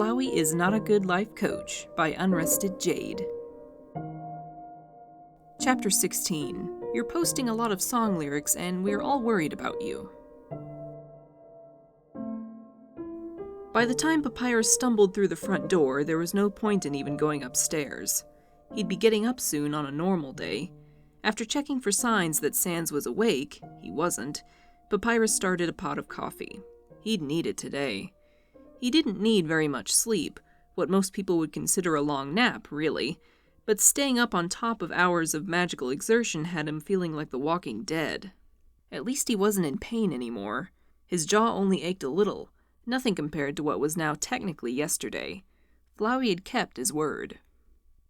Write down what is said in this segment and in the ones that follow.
Flowey is Not a Good Life Coach by Unrested Jade. Chapter 16. You're posting a lot of song lyrics and we're all worried about you. By the time Papyrus stumbled through the front door, there was no point in even going upstairs. He'd be getting up soon on a normal day. After checking for signs that Sans was awake, he wasn't, Papyrus started a pot of coffee. He'd need it today. He didn't need very much sleep, what most people would consider a long nap, really, but staying up on top of hours of magical exertion had him feeling like the walking dead. At least he wasn't in pain anymore. His jaw only ached a little, nothing compared to what was now technically yesterday. Flowey had kept his word.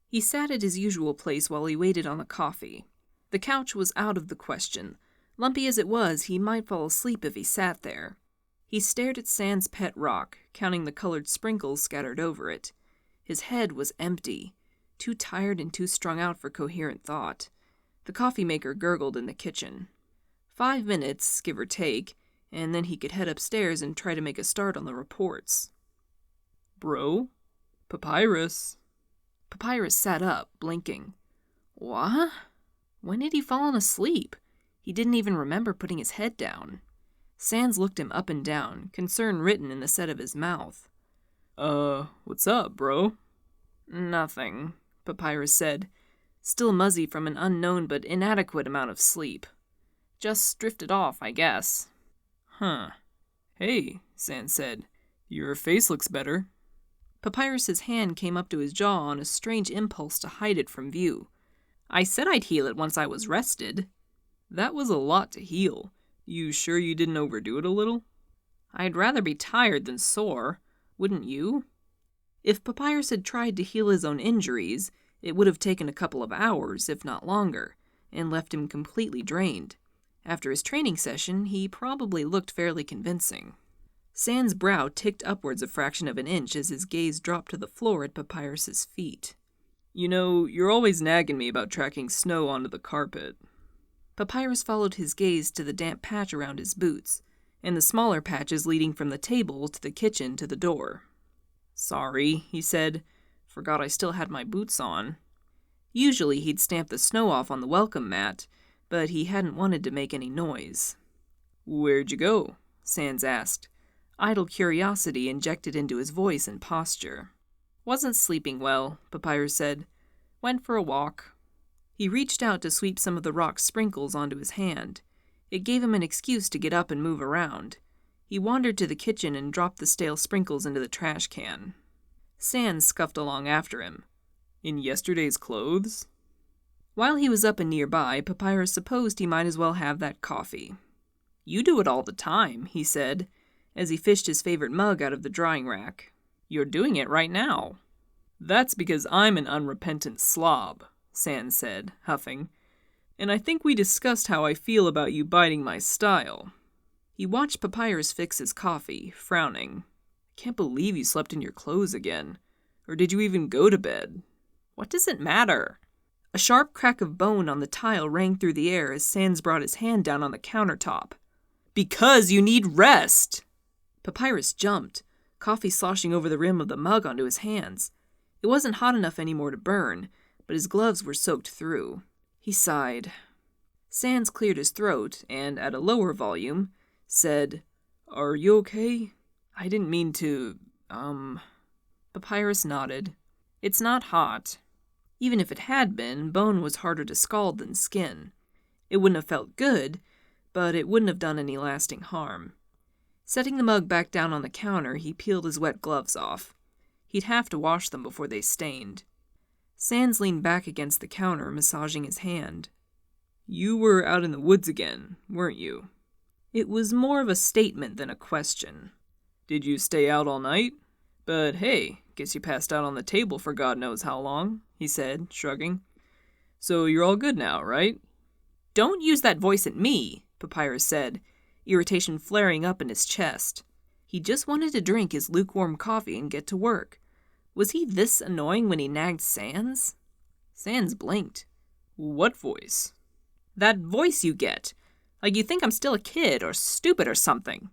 He sat at his usual place while he waited on the coffee. The couch was out of the question. Lumpy as it was, he might fall asleep if he sat there. He stared at Sans' pet rock, counting the colored sprinkles scattered over it. His head was empty, too tired and too strung out for coherent thought. The coffee maker gurgled in the kitchen. 5 minutes, give or take, and then he could head upstairs and try to make a start on the reports. Bro? Papyrus? Papyrus sat up, blinking. What? When had he fallen asleep? He didn't even remember putting his head down. Sans looked him up and down, concern written in the set of his mouth. What's up, bro? Nothing, Papyrus said, still muzzy from an unknown but inadequate amount of sleep. Just drifted off, I guess. Huh. Hey, Sans said. Your face looks better. Papyrus's hand came up to his jaw on a strange impulse to hide it from view. I said I'd heal it once I was rested. That was a lot to heal. You sure you didn't overdo it a little? I'd rather be tired than sore, wouldn't you? If Papyrus had tried to heal his own injuries, it would have taken a couple of hours, if not longer, and left him completely drained. After his training session, he probably looked fairly convincing. Sans' brow ticked upwards a fraction of an inch as his gaze dropped to the floor at Papyrus's feet. You know, you're always nagging me about tracking snow onto the carpet. Papyrus followed his gaze to the damp patch around his boots, and the smaller patches leading from the table to the kitchen to the door. Sorry, he said. Forgot I still had my boots on. Usually he'd stamp the snow off on the welcome mat, but he hadn't wanted to make any noise. Where'd you go? Sans asked. Idle curiosity injected into his voice and posture. Wasn't sleeping well, Papyrus said. Went for a walk. He reached out to sweep some of the rock sprinkles onto his hand. It gave him an excuse to get up and move around. He wandered to the kitchen and dropped the stale sprinkles into the trash can. Sans scuffed along after him. In yesterday's clothes? While he was up and nearby, Papyrus supposed he might as well have that coffee. You do it all the time, he said, as he fished his favorite mug out of the drying rack. You're doing it right now. That's because I'm an unrepentant slob, Sans said, huffing. And I think we discussed how I feel about you biting my style. He watched Papyrus fix his coffee, frowning. Can't believe you slept in your clothes again. Or did you even go to bed? What does it matter? A sharp crack of bone on the tile rang through the air as Sans brought his hand down on the countertop. Because you need rest! Papyrus jumped, coffee sloshing over the rim of the mug onto his hands. It wasn't hot enough anymore to burn, but his gloves were soaked through. He sighed. Sans cleared his throat and, at a lower volume, said, Are you okay? I didn't mean to, Papyrus nodded. It's not hot. Even if it had been, bone was harder to scald than skin. It wouldn't have felt good, but it wouldn't have done any lasting harm. Setting the mug back down on the counter, he peeled his wet gloves off. He'd have to wash them before they stained. Sans leaned back against the counter, massaging his hand. You were out in the woods again, weren't you? It was more of a statement than a question. Did you stay out all night? But hey, guess you passed out on the table for God knows how long, he said, shrugging. So you're all good now, right? Don't use that voice at me, Papyrus said, irritation flaring up in his chest. He just wanted to drink his lukewarm coffee and get to work. Was he this annoying when he nagged Sans? Sans blinked. What voice? That voice you get. Like you think I'm still a kid or stupid or something.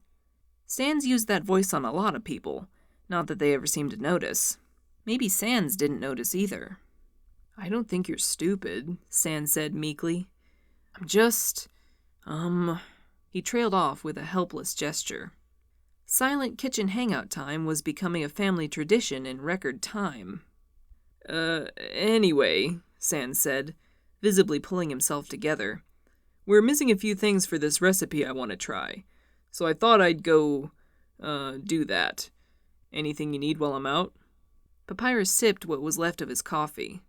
Sans used that voice on a lot of people, Not that they ever seemed to notice. Maybe Sans didn't notice either. "I don't think you're stupid," Sans said meekly. "I'm just... He trailed off with a helpless gesture. Silent kitchen hangout time was becoming a family tradition in record time. Anyway," Sans said, visibly pulling himself together. "We're missing a few things for this recipe I want to try, so I thought I'd go, do that. Anything you need while I'm out?" Papyrus sipped what was left of his coffee.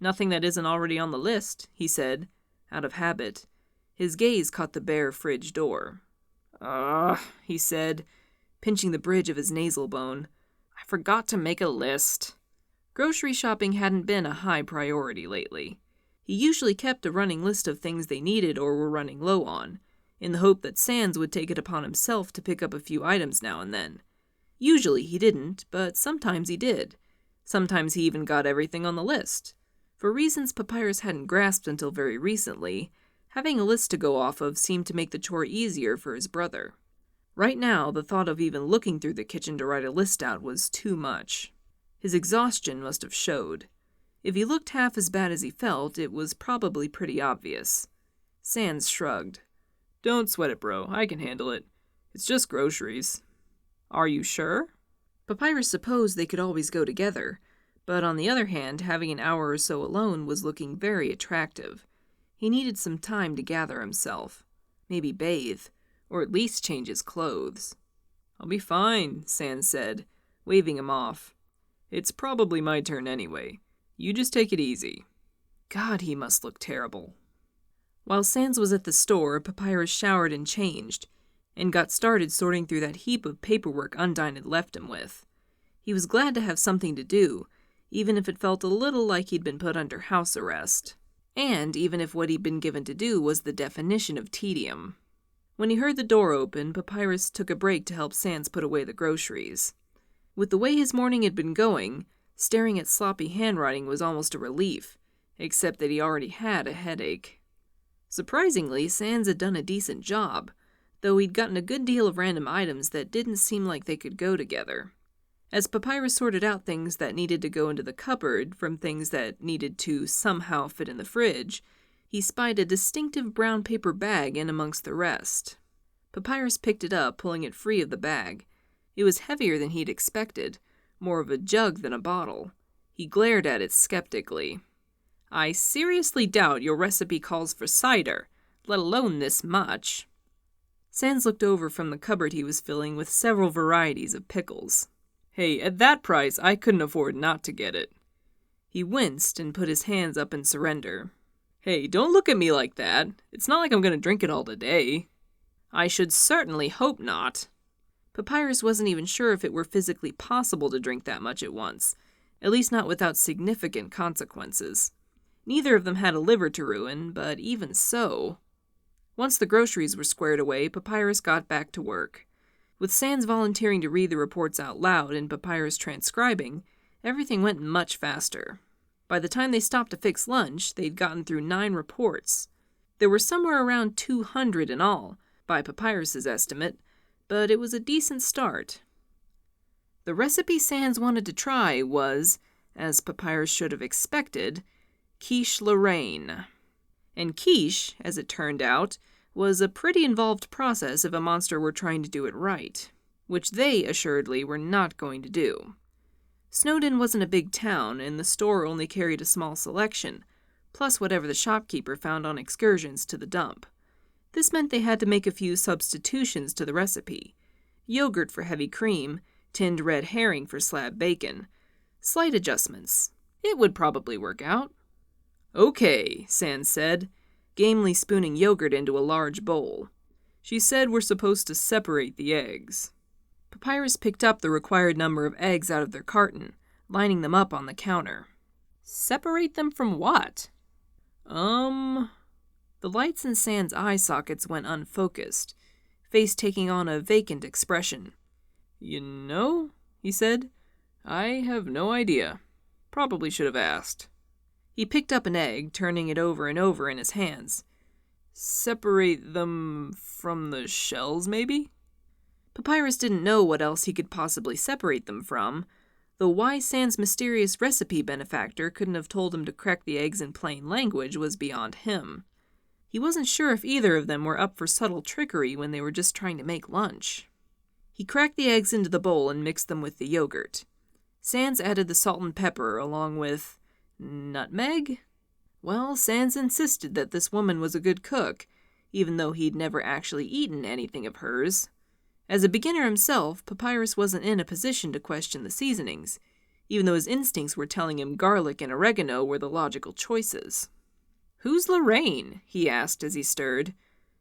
"Nothing that isn't already on the list," he said, out of habit. His gaze caught the bare fridge door. He said, pinching the bridge of his nasal bone. "I forgot to make a list." Grocery shopping hadn't been a high priority lately. He usually kept a running list of things they needed or were running low on, in the hope that Sans would take it upon himself to pick up a few items now and then. Usually he didn't, but sometimes he did. Sometimes he even got everything on the list. For reasons Papyrus hadn't grasped until very recently, having a list to go off of seemed to make the chore easier for his brother. Right now, the thought of even looking through the kitchen to write a list out was too much. His exhaustion must have showed. If he looked half as bad as he felt, it was probably pretty obvious. Sans shrugged. "Don't sweat it, bro. I can handle it. It's just groceries." "Are you sure?" Papyrus supposed they could always go together, but on the other hand, having an hour or so alone was looking very attractive. He needed some time to gather himself. Maybe bathe, or at least change his clothes. "I'll be fine," Sans said, waving him off. "It's probably my turn anyway. You just take it easy." God, he must look terrible. While Sans was at the store, Papyrus showered and changed, and got started sorting through that heap of paperwork Undyne had left him with. He was glad to have something to do, even if it felt a little like he'd been put under house arrest. And even if what he'd been given to do was the definition of tedium. When he heard the door open, Papyrus took a break to help Sans put away the groceries. With the way his morning had been going, staring at sloppy handwriting was almost a relief, except that he already had a headache. Surprisingly, Sans had done a decent job, though he'd gotten a good deal of random items that didn't seem like they could go together. As Papyrus sorted out things that needed to go into the cupboard from things that needed to somehow fit in the fridge, he spied a distinctive brown paper bag in amongst the rest. Papyrus picked it up, pulling it free of the bag. It was heavier than he'd expected, more of a jug than a bottle. He glared at it skeptically. "I seriously doubt your recipe calls for cider, let alone this much." Sans looked over from the cupboard he was filling with several varieties of pickles. "Hey, at that price, I couldn't afford not to get it." He winced and put his hands up in surrender. "Hey, don't look at me like that. It's not like I'm going to drink it all today." "I should certainly hope not." Papyrus wasn't even sure if it were physically possible to drink that much at once, at least not without significant consequences. Neither of them had a liver to ruin, but even so... Once the groceries were squared away, Papyrus got back to work. With Sans volunteering to read the reports out loud and Papyrus transcribing, everything went much faster. By the time they stopped to fix lunch, they'd gotten through 9 reports. There were somewhere around 200 in all, by Papyrus's estimate, but it was a decent start. The recipe Sans wanted to try was, as Papyrus should have expected, Quiche Lorraine. And quiche, as it turned out, was a pretty involved process if a monster were trying to do it right, which they assuredly were not going to do. Snowdon wasn't a big town, and the store only carried a small selection, plus whatever the shopkeeper found on excursions to the dump. This meant they had to make a few substitutions to the recipe. Yogurt for heavy cream, tinned red herring for slab bacon. Slight adjustments. It would probably work out. "Okay," Sans said, gamely spooning yogurt into a large bowl. "She said we're supposed to separate the eggs." Papyrus picked up the required number of eggs out of their carton, lining them up on the counter. "Separate them from what?" The lights in Sans' eye sockets went unfocused, face taking on a vacant expression. "You know," he said, "I have no idea. Probably should have asked." He picked up an egg, turning it over and over in his hands. "Separate them from the shells, maybe?" Papyrus didn't know what else he could possibly separate them from, though why Sans' mysterious recipe benefactor couldn't have told him to crack the eggs in plain language was beyond him. He wasn't sure if either of them were up for subtle trickery when they were just trying to make lunch. He cracked the eggs into the bowl and mixed them with the yogurt. Sans added the salt and pepper along with nutmeg? Well, Sans insisted that this woman was a good cook, even though he'd never actually eaten anything of hers. As a beginner himself, Papyrus wasn't in a position to question the seasonings, even though his instincts were telling him garlic and oregano were the logical choices. "Who's Lorraine?" he asked as he stirred.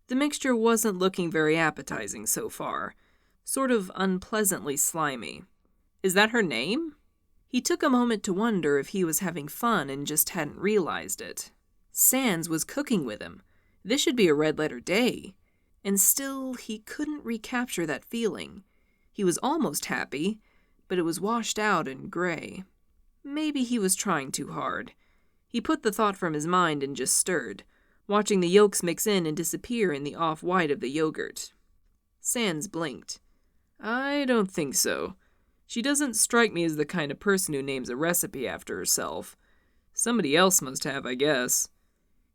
The mixture wasn't looking very appetizing so far, sort of unpleasantly slimy. "Is that her name?" He took a moment to wonder if he was having fun and just hadn't realized it. Sans was cooking with him. This should be a red-letter day. And still, he couldn't recapture that feeling. He was almost happy, but it was washed out and gray. Maybe he was trying too hard. He put the thought from his mind and just stirred, watching the yolks mix in and disappear in the off-white of the yogurt. Sans blinked. "I don't think so. She doesn't strike me as the kind of person who names a recipe after herself. Somebody else must have, I guess."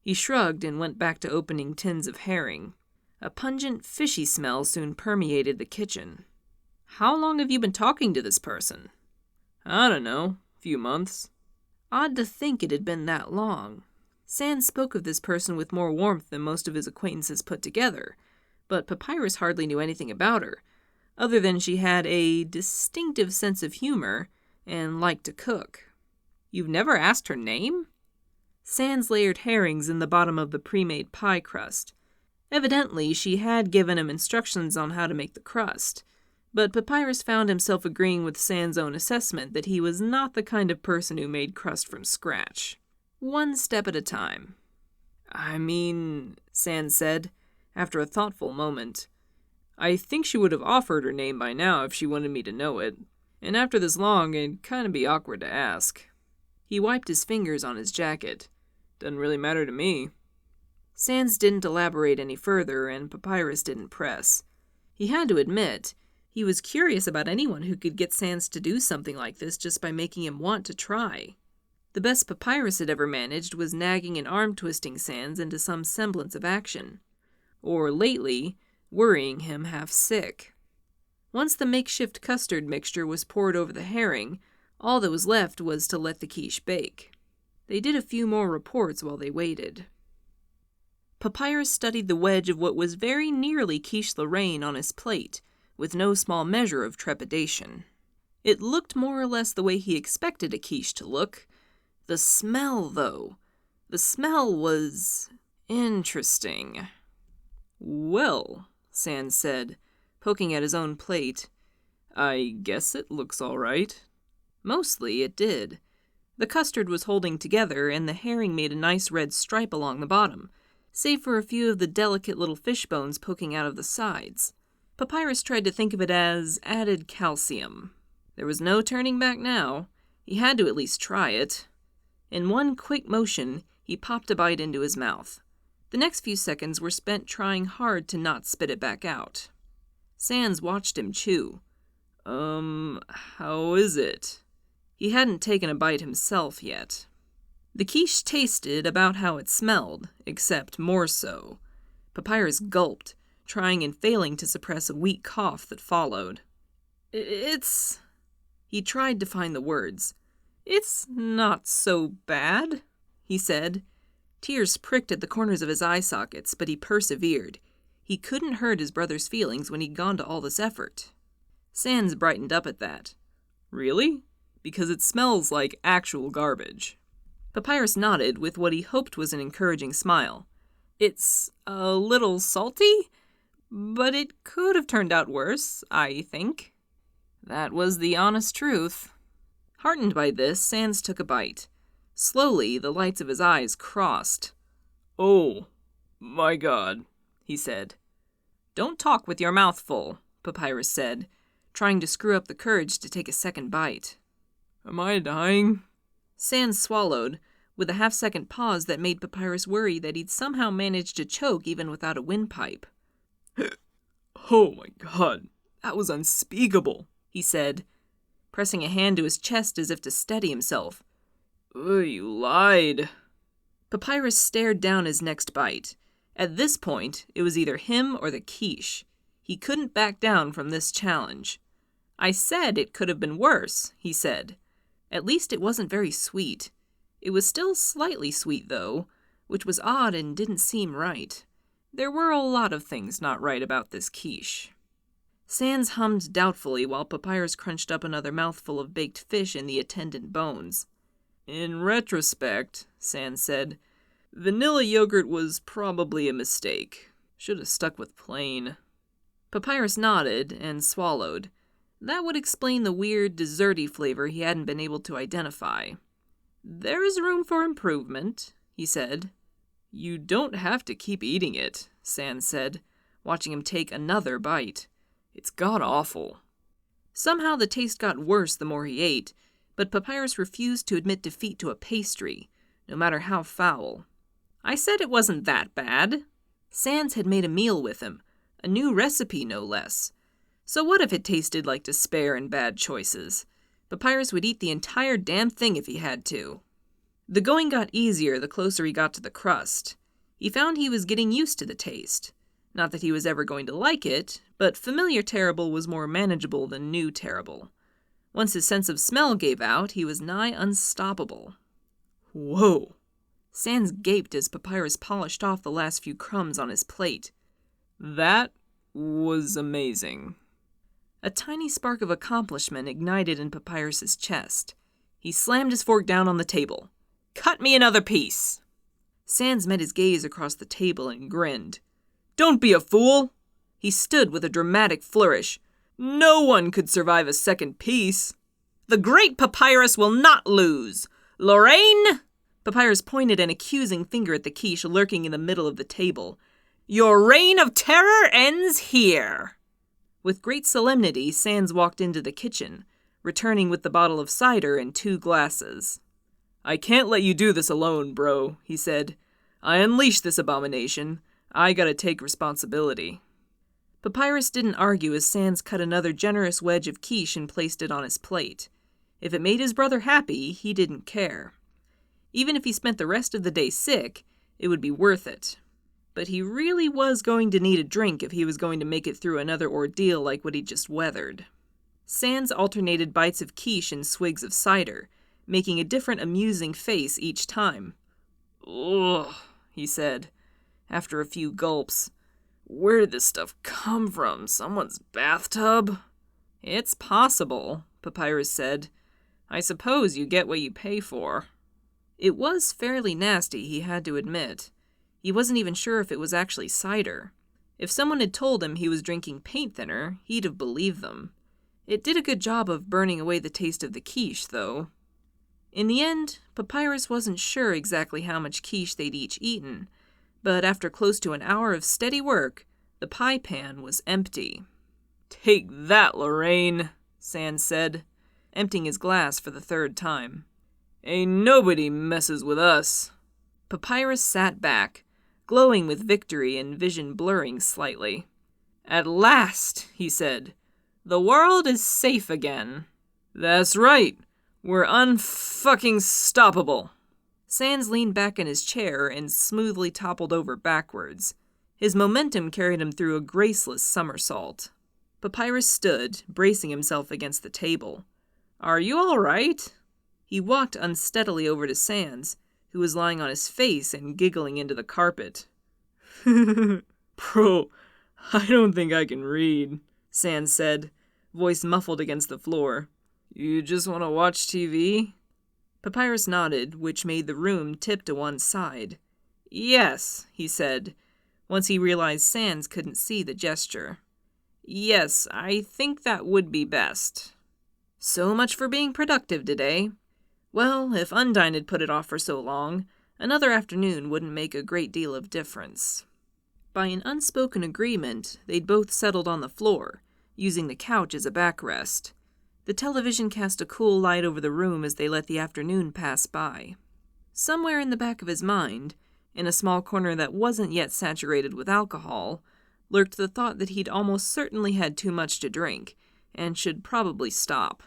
He shrugged and went back to opening tins of herring. A pungent, fishy smell soon permeated the kitchen. "How long have you been talking to this person?" "I don't know. A few months." Odd to think it had been that long. Sans spoke of this person with more warmth than most of his acquaintances put together, but Papyrus hardly knew anything about her, other than she had a distinctive sense of humor and liked to cook. "You've never asked her name?" Sans layered herrings in the bottom of the pre-made pie crust. Evidently, she had given him instructions on how to make the crust, but Papyrus found himself agreeing with Sans' own assessment that he was not the kind of person who made crust from scratch. One step at a time. "I mean," Sans said, after a thoughtful moment, "I think she would have offered her name by now if she wanted me to know it, and after this long, it'd kind of be awkward to ask." He wiped his fingers on his jacket. "Doesn't really matter to me." Sans didn't elaborate any further, and Papyrus didn't press. He had to admit, he was curious about anyone who could get Sans to do something like this just by making him want to try. The best Papyrus had ever managed was nagging and arm-twisting Sans into some semblance of action. Or, lately, worrying him half sick. Once the makeshift custard mixture was poured over the herring, all that was left was to let the quiche bake. They did a few more reports while they waited. Papyrus studied the wedge of what was very nearly Quiche Lorraine on his plate, with no small measure of trepidation. It looked more or less the way he expected a quiche to look. The smell, though. The smell was interesting. "Well," Sans said, poking at his own plate, "I guess it looks all right." Mostly it did. The custard was holding together, and the herring made a nice red stripe along the bottom, save for a few of the delicate little fish bones poking out of the sides. Papyrus tried to think of it as added calcium. There was no turning back now. He had to at least try it. In one quick motion, he popped a bite into his mouth. The next few seconds were spent trying hard to not spit it back out. Sans watched him chew. How is it?" He hadn't taken a bite himself yet. The quiche tasted about how it smelled, except more so. Papyrus gulped, trying and failing to suppress a weak cough that followed. It's... He tried to find the words. "It's not so bad," he said. Tears pricked at the corners of his eye sockets, but he persevered. He couldn't hurt his brother's feelings when he'd gone to all this effort. Sans brightened up at that. "Really? Because it smells like actual garbage." Papyrus nodded with what he hoped was an encouraging smile. "It's a little salty, but it could have turned out worse, I think." That was the honest truth. Heartened by this, Sans took a bite. Slowly, the lights of his eyes crossed. "Oh, my God," he said. "Don't talk with your mouth full," Papyrus said, trying to screw up the courage to take a second bite. "Am I dying?" Sans swallowed, with a half-second pause that made Papyrus worry that he'd somehow managed to choke even without a windpipe. "Oh my God, That was unspeakable, he said, pressing a hand to his chest as if to steady himself. You lied. Papyrus stared down his next bite. At this point, it was either him or the quiche. He couldn't back down from this challenge. I said it could have been worse, he said. At least it wasn't very sweet. It was still slightly sweet, though, which was odd and didn't seem right. There were a lot of things not right about this quiche. Sans hummed doubtfully while Papyrus crunched up another mouthful of baked fish and the attendant bones. In retrospect, Sans said, vanilla yogurt was probably a mistake. Should have stuck with plain. Papyrus nodded and swallowed. That would explain the weird, desserty flavor he hadn't been able to identify. There is room for improvement, he said. You don't have to keep eating it, Sans said, watching him take another bite. It's god-awful. Somehow the taste got worse the more he ate, but Papyrus refused to admit defeat to a pastry, no matter how foul. I said it wasn't that bad. Sans had made a meal with him, a new recipe no less. So what if it tasted like despair and bad choices? Papyrus would eat the entire damn thing if he had to. The going got easier the closer he got to the crust. He found he was getting used to the taste. Not that he was ever going to like it, but familiar terrible was more manageable than new terrible. Once his sense of smell gave out, he was nigh unstoppable. Whoa! Sans gaped as Papyrus polished off the last few crumbs on his plate. That was amazing. A tiny spark of accomplishment ignited in Papyrus's chest. He slammed his fork down on the table. Cut me another piece! Sans met his gaze across the table and grinned. Don't be a fool! He stood with a dramatic flourish. No one could survive a second piece. The great Papyrus will not lose. Lorraine! Papyrus pointed an accusing finger at the quiche lurking in the middle of the table. Your reign of terror ends here. With great solemnity, Sans walked into the kitchen, returning with the bottle of cider and 2 glasses. I can't let you do this alone, bro, he said. I unleashed this abomination. I gotta take responsibility. Papyrus didn't argue as Sans cut another generous wedge of quiche and placed it on his plate. If it made his brother happy, he didn't care. Even if he spent the rest of the day sick, it would be worth it. But he really was going to need a drink if he was going to make it through another ordeal like what he'd just weathered. Sans alternated bites of quiche and swigs of cider, making a different amusing face each time. Ugh, he said, after a few gulps. Where did this stuff come from? Someone's bathtub? It's possible, Papyrus said. I suppose you get what you pay for. It was fairly nasty, he had to admit. He wasn't even sure if it was actually cider. If someone had told him he was drinking paint thinner, he'd have believed them. It did a good job of burning away the taste of the quiche, though. In the end, Papyrus wasn't sure exactly how much quiche they'd each eaten, but after close to an hour of steady work, the pie pan was empty. Take that, Lorraine, Sans said, emptying his glass for the 3rd time. Ain't nobody messes with us. Papyrus sat back, glowing with victory and vision blurring slightly. At last, he said, the world is safe again. That's right. We're unfucking-stoppable. Sans leaned back in his chair and smoothly toppled over backwards. His momentum carried him through a graceless somersault. Papyrus stood, bracing himself against the table. Are you all right? He walked unsteadily over to Sans, who was lying on his face and giggling into the carpet. Bro, I don't think I can read, Sans said, voice muffled against the floor. You just want to watch TV? Papyrus nodded, which made the room tip to one side. Yes, he said, once he realized Sans couldn't see the gesture. Yes, I think that would be best. So much for being productive today. Well, if Undine had put it off for so long, another afternoon wouldn't make a great deal of difference. By an unspoken agreement, they'd both settled on the floor, using the couch as a backrest. The television cast a cool light over the room as they let the afternoon pass by. Somewhere in the back of his mind, in a small corner that wasn't yet saturated with alcohol, lurked the thought that he'd almost certainly had too much to drink, and should probably stop.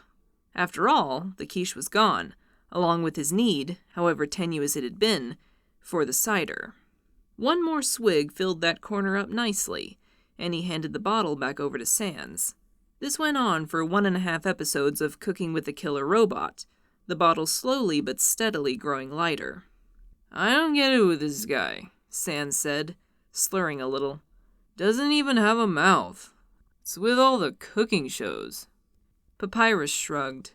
After all, the quiche was gone, along with his need, however tenuous it had been, for the cider. One more swig filled that corner up nicely, and he handed the bottle back over to Sans. This went on for 1.5 episodes of Cooking with the Killer Robot, the bottle slowly but steadily growing lighter. "I don't get it with this guy," Sans said, slurring a little. "Doesn't even have a mouth. It's with all the cooking shows." Papyrus shrugged.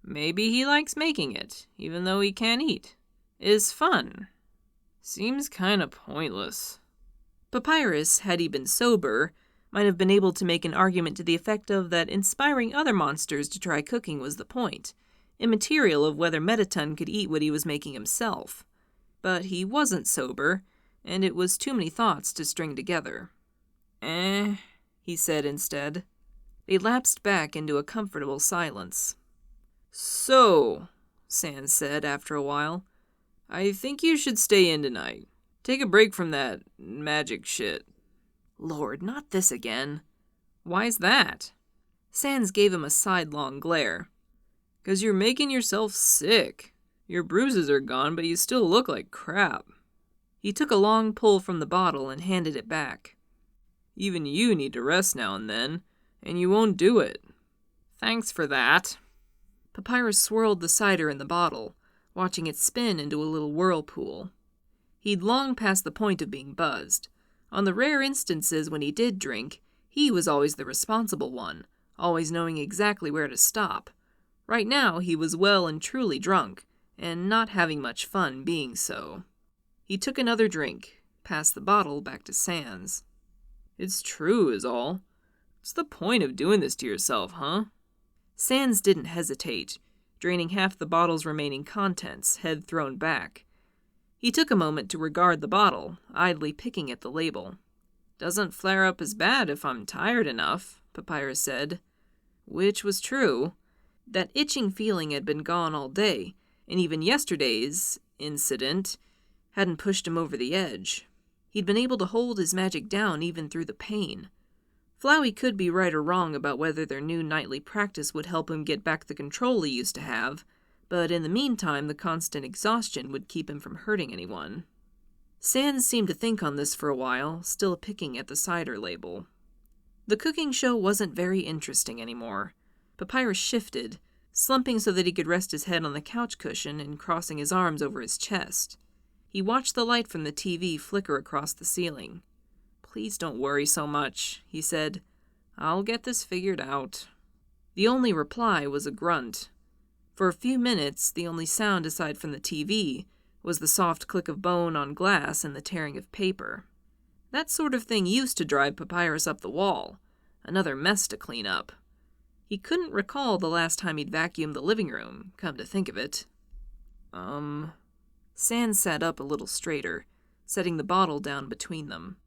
"Maybe he likes making it, even though he can't eat. It's fun. Seems kinda pointless." Papyrus, had he been sober, might have been able to make an argument to the effect of that inspiring other monsters to try cooking was the point, immaterial of whether Mettaton could eat what he was making himself. But he wasn't sober, and it was too many thoughts to string together. He said instead. They lapsed back into a comfortable silence. "So," Sans said after a while, "I think you should stay in tonight. Take a break from that magic shit." Lord, not this again. "Why's that?" Sans gave him a sidelong glare. "'Cause you're making yourself sick. Your bruises are gone, but you still look like crap." He took a long pull from the bottle and handed it back. "Even you need to rest now and then, and you won't do it." "Thanks for that." Papyrus swirled the cider in the bottle, watching it spin into a little whirlpool. He'd long passed the point of being buzzed. On the rare instances when he did drink, he was always the responsible one, always knowing exactly where to stop. Right now he was well and truly drunk, and not having much fun being so. He took another drink, passed the bottle back to Sans. "It's true, is all. What's the point of doing this to yourself, huh?" Sans didn't hesitate, draining half the bottle's remaining contents, head thrown back. He took a moment to regard the bottle, idly picking at the label. "Doesn't flare up as bad if I'm tired enough," Papyrus said. Which was true. That itching feeling had been gone all day, and even yesterday's incident hadn't pushed him over the edge. He'd been able to hold his magic down even through the pain. Flowey could be right or wrong about whether their new nightly practice would help him get back the control he used to have, but in the meantime the constant exhaustion would keep him from hurting anyone. Sans seemed to think on this for a while, still picking at the cider label. The cooking show wasn't very interesting anymore. Papyrus shifted, slumping so that he could rest his head on the couch cushion and crossing his arms over his chest. He watched the light from the TV flicker across the ceiling. "Please don't worry so much," he said. "I'll get this figured out." The only reply was a grunt. For a few minutes, the only sound aside from the TV was the soft click of bone on glass and the tearing of paper. That sort of thing used to drive Papyrus up the wall. Another mess to clean up. He couldn't recall the last time he'd vacuumed the living room, come to think of it. Sans sat up a little straighter, setting the bottle down between them.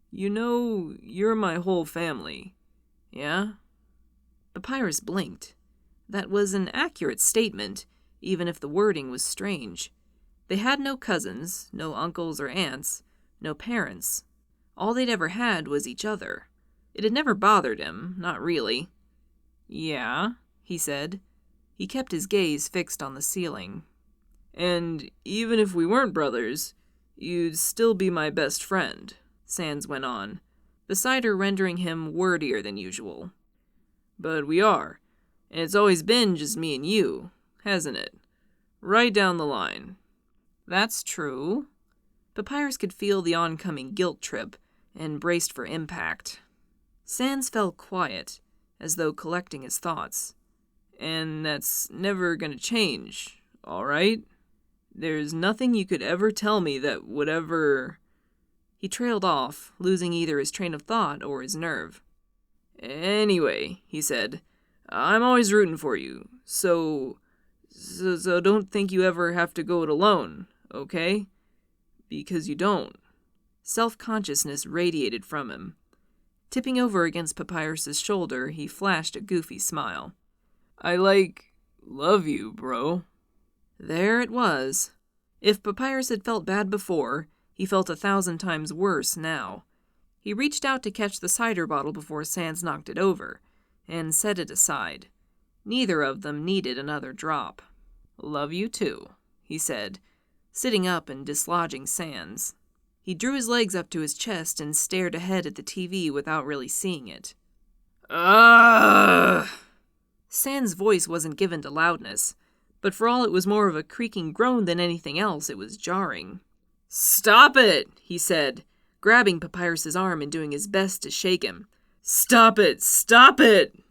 "You know, you're my whole family. Yeah?" Papyrus blinked. That was an accurate statement, even if the wording was strange. They had no cousins, no uncles or aunts, no parents. All they'd ever had was each other. It had never bothered him, not really. "Yeah," he said. He kept his gaze fixed on the ceiling. "And even if we weren't brothers, you'd still be my best friend," Sans went on, the cider rendering him wordier than usual. "But we are, and it's always been just me and you, hasn't it? Right down the line." "That's true." Papyrus could feel the oncoming guilt trip, and braced for impact. Sans fell quiet, as though collecting his thoughts. "And that's never gonna change, all right? There's nothing you could ever tell me that would ever..." He trailed off, losing either his train of thought or his nerve. "Anyway," he said, "I'm always rooting for you, so don't think you ever have to go it alone, okay? Because you don't." Self-consciousness radiated from him. Tipping over against Papyrus's shoulder, he flashed a goofy smile. "I love you, bro." There it was. If Papyrus had felt bad before, he felt 1,000 times worse now. He reached out to catch the cider bottle before Sans knocked it over, and set it aside. Neither of them needed another drop. "Love you too," he said, sitting up and dislodging Sans. He drew his legs up to his chest and stared ahead at the TV without really seeing it. "Ugh!" Sans' voice wasn't given to loudness, but for all it was more of a creaking groan than anything else, it was jarring. "Stop it!" he said, grabbing Papyrus's arm and doing his best to shake him. "Stop it! Stop it!"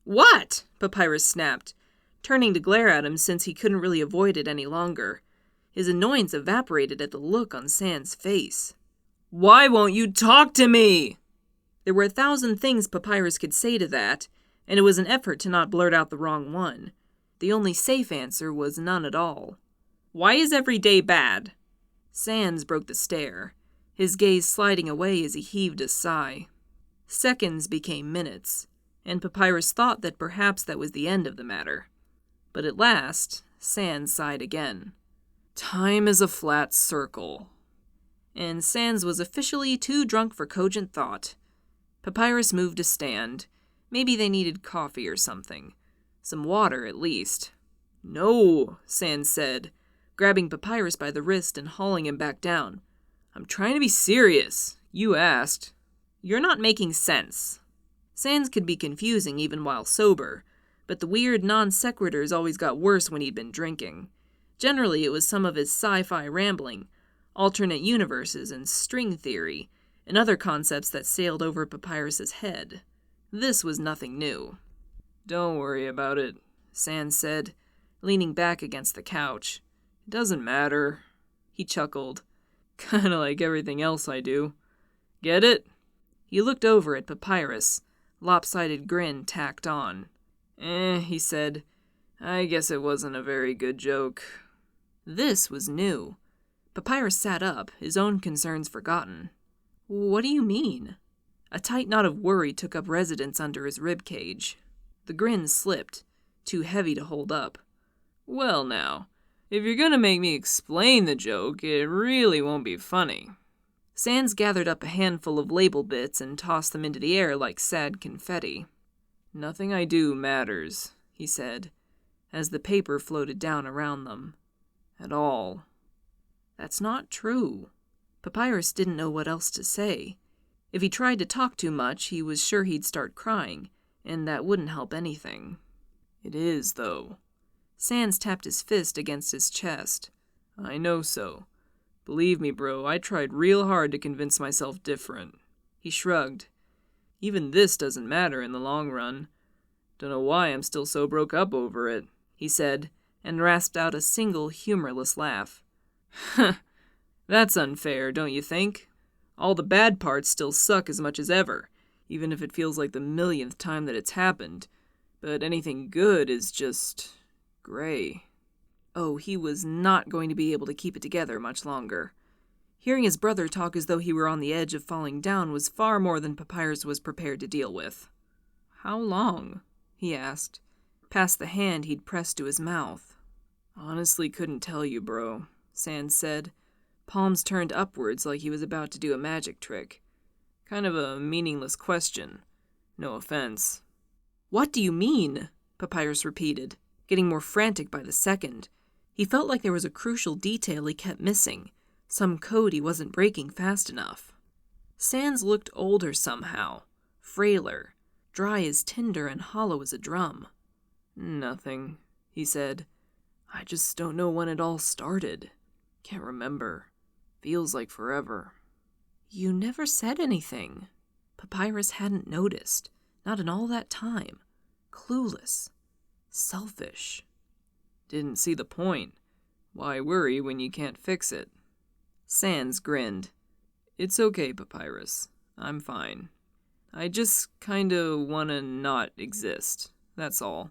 "What?" Papyrus snapped, turning to glare at him since he couldn't really avoid it any longer. His annoyance evaporated at the look on Sans' face. "Why won't you talk to me?" There were 1,000 things Papyrus could say to that, and it was an effort to not blurt out the wrong one. The only safe answer was none at all. "Why is every day bad?" Sans broke the stare, his gaze sliding away as he heaved a sigh. Seconds became minutes, and Papyrus thought that perhaps that was the end of the matter. But at last, Sans sighed again. "Time is a flat circle." And Sans was officially too drunk for cogent thought. Papyrus moved to stand. Maybe they needed coffee or something. Some water, at least. "No," Sans said, grabbing Papyrus by the wrist and hauling him back down. "I'm trying to be serious. You asked." "You're not making sense." Sans could be confusing even while sober, but the weird non-sequiturs always got worse when he'd been drinking. Generally, it was some of his sci-fi rambling, alternate universes and string theory, and other concepts that sailed over Papyrus's head. This was nothing new. "Don't worry about it," Sans said, leaning back against the couch. "It doesn't matter." He chuckled. "Kinda like everything else I do. Get it?" He looked over at Papyrus, lopsided grin tacked on. He said. "I guess it wasn't a very good joke." This was new. Papyrus sat up, his own concerns forgotten. "What do you mean?" A tight knot of worry took up residence under his ribcage. The grin slipped, too heavy to hold up. "Well now, if you're gonna make me explain the joke, it really won't be funny." Sans gathered up a handful of label bits and tossed them into the air like sad confetti. "Nothing I do matters," he said, as the paper floated down around them. "At all." That's not true. Papyrus didn't know what else to say. If he tried to talk too much, he was sure he'd start crying, and that wouldn't help anything. "It is, though." Sans tapped his fist against his chest. "I know so. Believe me, bro, I tried real hard to convince myself different." He shrugged. "Even this doesn't matter in the long run. Dunno why I'm still so broke up over it," he said, and rasped out a single humorless laugh. "That's unfair, don't you think? All the bad parts still suck as much as ever, even if it feels like the millionth time that it's happened. But anything good is just gray." Oh, he was not going to be able to keep it together much longer. Hearing his brother talk as though he were on the edge of falling down was far more than Papyrus was prepared to deal with. "How long?" he asked, past the hand he'd pressed to his mouth. "Honestly couldn't tell you, bro," Sans said, palms turned upwards like he was about to do a magic trick. "Kind of a meaningless question. No offense." "What do you mean?" Papyrus repeated, getting more frantic by the second. He felt like there was a crucial detail he kept missing, some code he wasn't breaking fast enough. Sans looked older somehow, frailer, dry as tinder and hollow as a drum. "Nothing," he said. "I just don't know when it all started. Can't remember. Feels like forever." "You never said anything." Papyrus hadn't noticed, not in all that time. Clueless. Selfish. "Didn't see the point. Why worry when you can't fix it?" Sans grinned. "It's okay, Papyrus. I'm fine. I just kinda wanna not exist. That's all.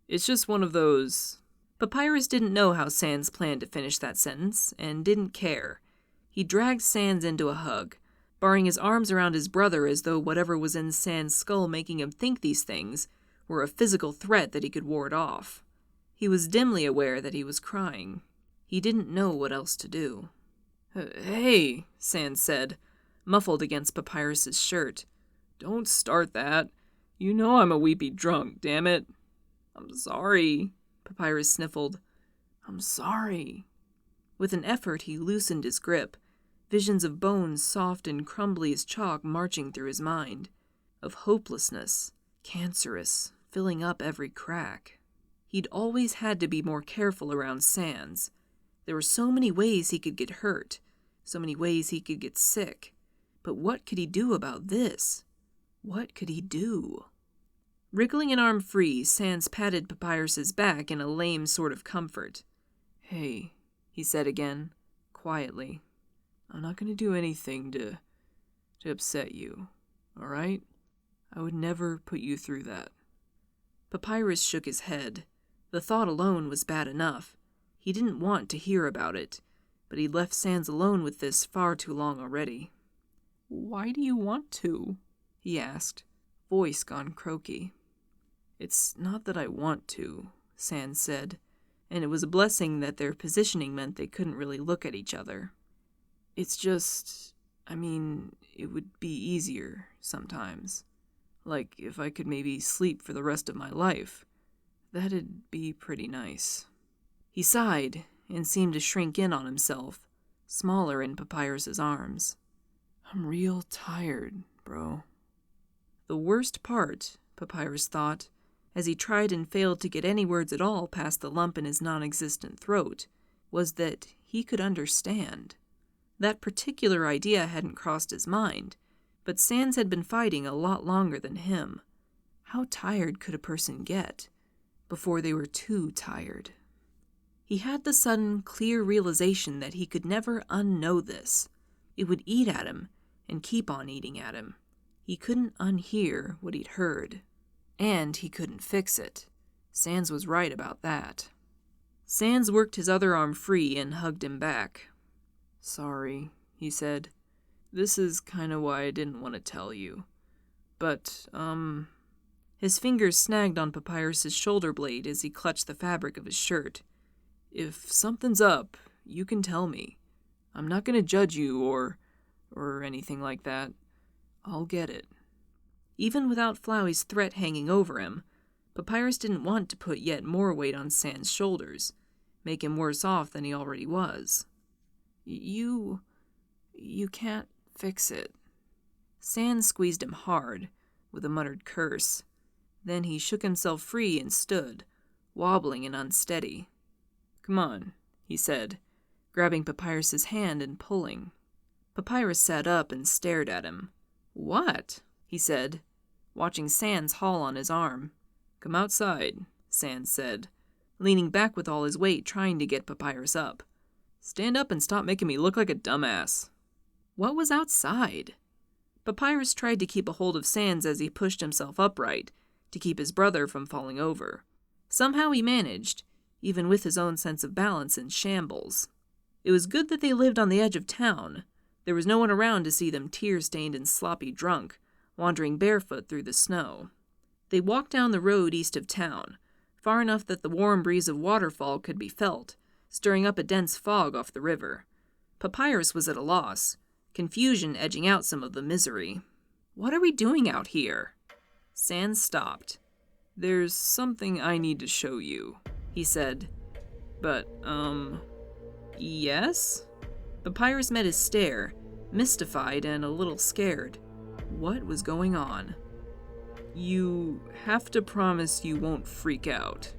It's just one of those..." Papyrus didn't know how Sans planned to finish that sentence, and didn't care. He dragged Sans into a hug, barring his arms around his brother as though whatever was in Sans' skull making him think these things were a physical threat that he could ward off. He was dimly aware that he was crying. He didn't know what else to do. "Hey," Sans said, muffled against Papyrus's shirt. "Don't start that. You know I'm a weepy drunk, damn it." "I'm sorry," Papyrus sniffled. "I'm sorry." With an effort, he loosened his grip, visions of bones soft and crumbly as chalk marching through his mind, of hopelessness, cancerous, filling up every crack. He'd always had to be more careful around Sans. There were so many ways he could get hurt, so many ways he could get sick. But what could he do about this? What could he do? Wriggling an arm free, Sans patted Papyrus's back in a lame sort of comfort. "Hey," he said again, quietly. "I'm not going to do anything to upset you, all right? I would never put you through that." Papyrus shook his head. The thought alone was bad enough. He didn't want to hear about it, but he'd left Sans alone with this far too long already. "Why do you want to?" he asked, voice gone croaky. "It's not that I want to," Sans said, and it was a blessing that their positioning meant they couldn't really look at each other. "It's just, it would be easier sometimes. Like if I could maybe sleep for the rest of my life. That'd be pretty nice." He sighed and seemed to shrink in on himself, smaller in Papyrus's arms. "I'm real tired, bro." The worst part, Papyrus thought, as he tried and failed to get any words at all past the lump in his non-existent throat, was that he could understand. That particular idea hadn't crossed his mind, but Sans had been fighting a lot longer than him. How tired could a person get before they were too tired? He had the sudden, clear realization that he could never unknow this. It would eat at him and keep on eating at him. He couldn't unhear what he'd heard. And he couldn't fix it. Sans was right about that. Sans worked his other arm free and hugged him back. "Sorry," he said. "This is kinda why I didn't want to tell you. But, His fingers snagged on Papyrus's shoulder blade as he clutched the fabric of his shirt. "If something's up, you can tell me. I'm not gonna judge you or anything like that. I'll get it." Even without Flowey's threat hanging over him, Papyrus didn't want to put yet more weight on Sans' shoulders, make him worse off than he already was. You can't fix it." Sans squeezed him hard, with a muttered curse. Then he shook himself free and stood, wobbling and unsteady. "Come on," he said, grabbing Papyrus's hand and pulling. Papyrus sat up and stared at him. "What?" he said, watching Sans haul on his arm. "Come outside," Sans said, leaning back with all his weight trying to get Papyrus up. "Stand up and stop making me look like a dumbass." What was outside? Papyrus tried to keep a hold of Sans as he pushed himself upright, to keep his brother from falling over. Somehow he managed, even with his own sense of balance in shambles. It was good that they lived on the edge of town. There was no one around to see them tear-stained and sloppy drunk, wandering barefoot through the snow. They walked down the road east of town, far enough that the warm breeze of waterfall could be felt, stirring up a dense fog off the river. Papyrus was at a loss, confusion edging out some of the misery. "What are we doing out here?" Sans stopped. "There's something I need to show you," he said. "But, yes?" Papyrus met his stare, mystified and a little scared. What was going on? "You have to promise you won't freak out,"